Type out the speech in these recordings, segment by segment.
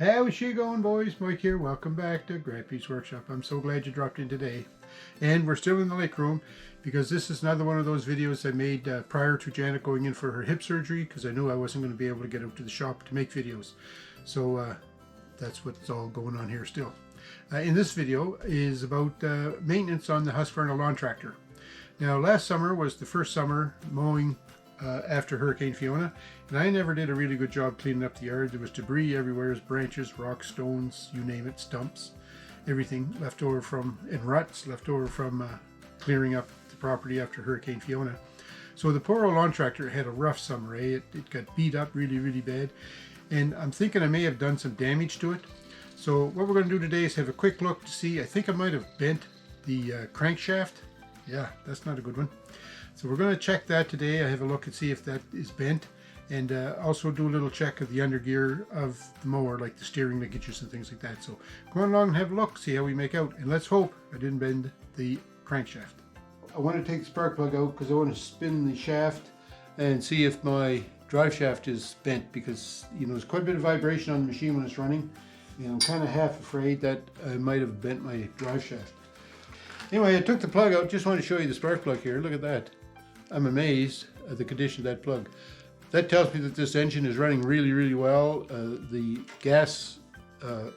How's she going, boys? Mike here. Welcome back to Grampie's Workshop. I'm so glad you dropped in today. And we're still in the lake room because this is another one of those videos I made prior to Janet going in for her hip surgery, because I knew I wasn't going to be able to get out to the shop to make videos. So that's what's all going on here still. In this video is about maintenance on the Husqvarna Lawn Tractor. Now, last summer was the first summer mowing after Hurricane Fiona, and I never did a really good job cleaning up the yard. There was debris everywhere, branches, rocks, stones, you name it, stumps, everything left over from, and ruts left over from clearing up the property after Hurricane Fiona. So the poor old lawn tractor had a rough summer, eh? It got beat up really bad, and I'm thinking I may have done some damage to it. So what we're going to do today is have a quick look to see. I think I might have bent the crankshaft. Yeah, that's not a good one. So we're going to check that today. I have a look and see if that is bent, and also do a little check of the undergear of the mower, like the steering linkages and things like that. So go on along and have a look, see how we make out, and let's hope I didn't bend the crankshaft. I want to take the spark plug out because I want to spin the shaft and see if my drive shaft is bent, because there's quite a bit of vibration on the machine when it's running, and I'm kind of half afraid that I might have bent my drive shaft. Anyway, I took the plug out. Just want to show you the spark plug here. Look at that. I'm amazed at the condition of that plug. That tells me that this engine is running really well. The gas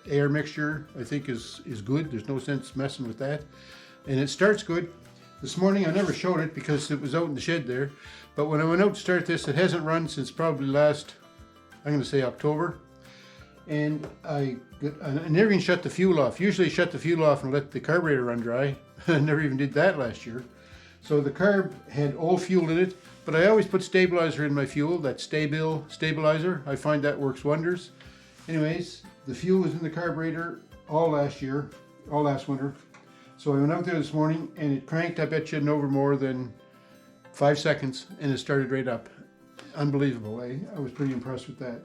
air mixture, I think, is good. There's no sense messing with that. And it starts good. This morning I never showed it because it was out in the shed there. But when I went out to start this, it hasn't run since probably last, I'm going to say October. And I never even shut the fuel off. Usually I shut the fuel off and let the carburetor run dry. I never even did that last year. So the carb had old fuel in it, but I always put stabilizer in my fuel, that stabilizer. I find that works wonders. Anyways, the fuel was in the carburetor all last winter. So I went out there this morning and it cranked, I bet you, no more than 5 seconds, and it started right up. Unbelievable, eh? I was pretty impressed with that.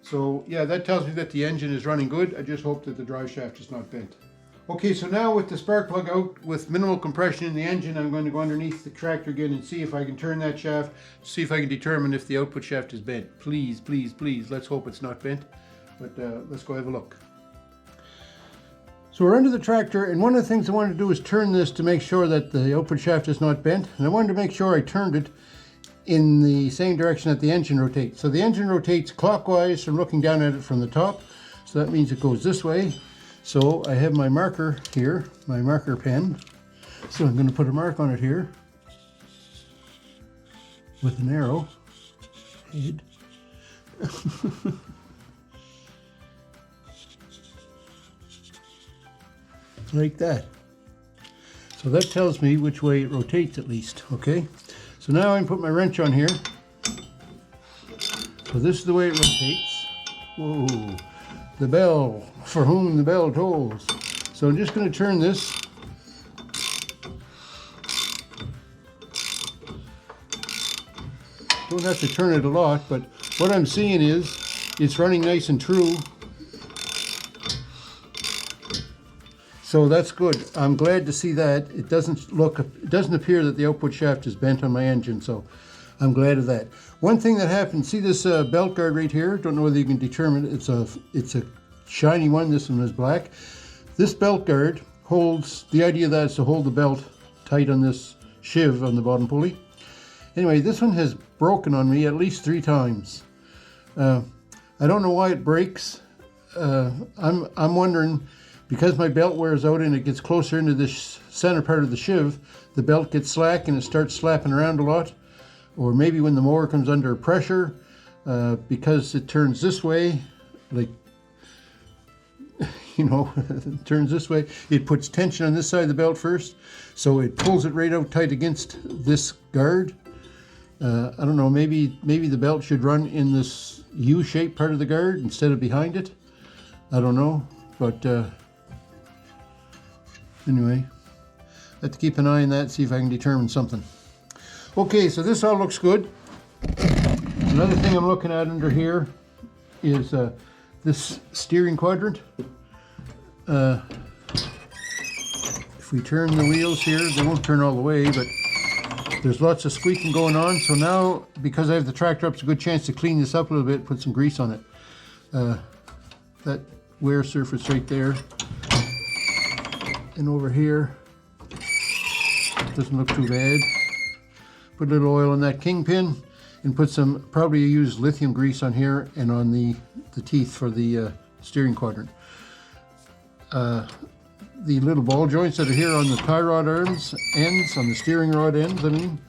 So yeah, that tells me that the engine is running good. I just hope that the drive shaft is not bent. Okay, so now with the spark plug out, with minimal compression in the engine, I'm going to go underneath the tractor again and see if I can turn that shaft, see if I can determine if the output shaft is bent. Please, let's hope it's not bent, but let's go have a look. So we're under the tractor, and one of the things I wanted to do is turn this to make sure that the output shaft is not bent, and I wanted to make sure I turned it in the same direction that the engine rotates. So the engine rotates clockwise from looking down at it from the top, so that means it goes this way. So I have my marker here, my marker pen. So I'm going to put a mark on it here with an arrow head. Like that. So that tells me which way it rotates at least, okay? So now I can put my wrench on here. So this is the way it rotates. Whoa. The bell, for whom the bell tolls. So I'm just going to turn this. Don't have to turn it a lot, but what I'm seeing is it's running nice and true. So that's good. I'm glad to see that. It doesn't appear that the output shaft is bent on my engine, so I'm glad of that. One thing that happened, see this belt guard right here? Don't know whether you can determine it. It's a shiny one. This one is black. This belt guard holds, the idea of that is to hold the belt tight on this sheave on the bottom pulley. Anyway, this one has broken on me at least 3 times. I don't know why it breaks. I'm wondering, because my belt wears out and it gets closer into this center part of the sheave, the belt gets slack and it starts slapping around a lot. Or maybe when the mower comes under pressure, because it turns this way, like, it turns this way, it puts tension on this side of the belt first, so it pulls it right out tight against this guard. I don't know, maybe the belt should run in this U-shaped part of the guard instead of behind it. I don't know, but anyway, I have to keep an eye on that, see if I can determine something. Okay, so this all looks good. Another thing I'm looking at under here is this steering quadrant. If we turn the wheels here, they won't turn all the way, but there's lots of squeaking going on. So now, because I have the tractor up, it's a good chance to clean this up a little bit, put some grease on it. That wear surface right there. And over here, doesn't look too bad. Put a little oil on that kingpin and put some, probably use lithium grease on here and on the teeth for the steering quadrant. The little ball joints that are here on the tie rod ends, on the steering rod ends, I mean,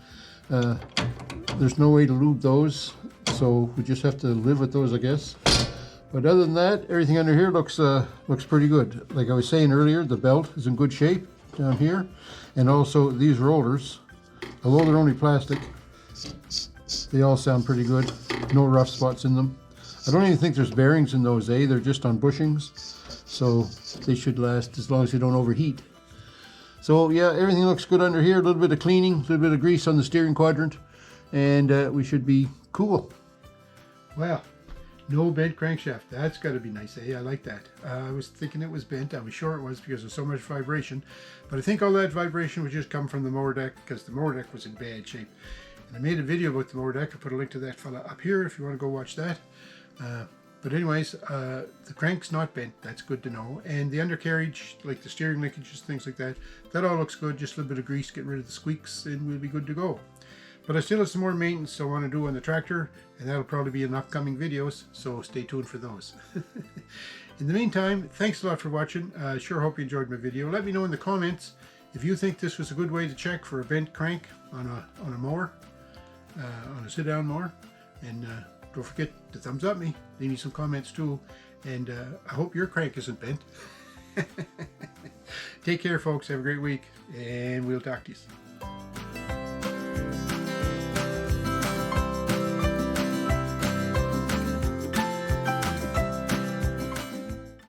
there's no way to lube those, so we just have to live with those, I guess. But other than that, everything under here looks pretty good. Like I was saying earlier, the belt is in good shape down here, and also these rollers, although they're only plastic, they all sound pretty good. No rough spots in them. I don't even think there's bearings in those, they're just on bushings, so they should last as long as they don't overheat. So yeah, everything looks good under here. A little bit of cleaning, a little bit of grease on the steering quadrant, and we should be cool. Well, no bent crankshaft. That's got to be nice, eh? I like that. I was thinking it was bent. I was sure it was because of so much vibration, but I think all that vibration would just come from the mower deck, because the mower deck was in bad shape. And I made a video about the mower deck. I'll put a link to that fella up here if you want to go watch that. But anyways, the crank's not bent. That's good to know. And the undercarriage, like the steering linkages, things like that, that all looks good. Just a little bit of grease, get rid of the squeaks, and we'll be good to go. But I still have some more maintenance I want to do on the tractor, and that'll probably be in upcoming videos, so stay tuned for those. In the meantime, thanks a lot for watching. Sure hope you enjoyed my video. Let me know in the comments if you think this was a good way to check for a bent crank on a mower, on a sit-down mower. And don't forget to thumbs up me. Leave me some comments too. And I hope your crank isn't bent. Take care, folks. Have a great week, and we'll talk to you soon.